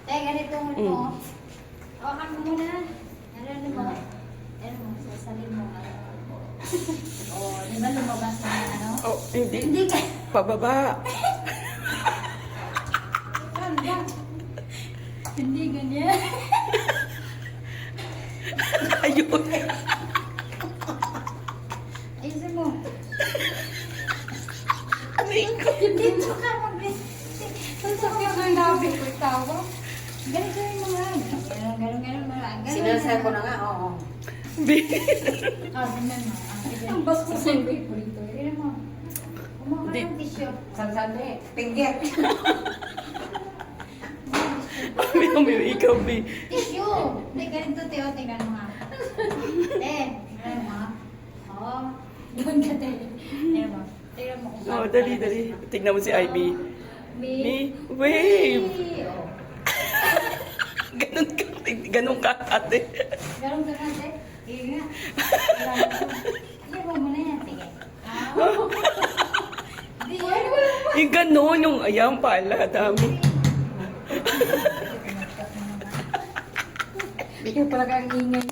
Tay, ganito mo. Hawakan mo muna. Ano mo? Ano mo? Sasalin mo. Oh, di ba lumabas na ano? Oh, hindi. Hindi ka. Pababa. Hindi ganyan. Ayun. Ayusin mo. Aling ko. Dito ka mag-bis. Sasakit ng labi ko tawa. Ganito yung mga. Ganun mga. Sinasay ko na nga, oo. Ganun mo. Ang bastos ng ko dito. Yan mo. Kumuha ka ng tissue. Sabi, pinggir. May ikaw, Bi. Tissue! Hindi, ganito, Teo. Tingnan mo nga. Tingnan mo. Oo. Doon ka, Teo. Tingnan mo. Tingnan mo kung Oh, dali. Tignan mo si Ivy. Me. Wave. Oh. Ganun ka, ate. Ganun ka, Ate. Sige nga. Iyan mo muna yan. Sige. Hindi, yan mo lang pa. Yung ganun, yung ayan pala, dami. Hindi ka pala kang ingay.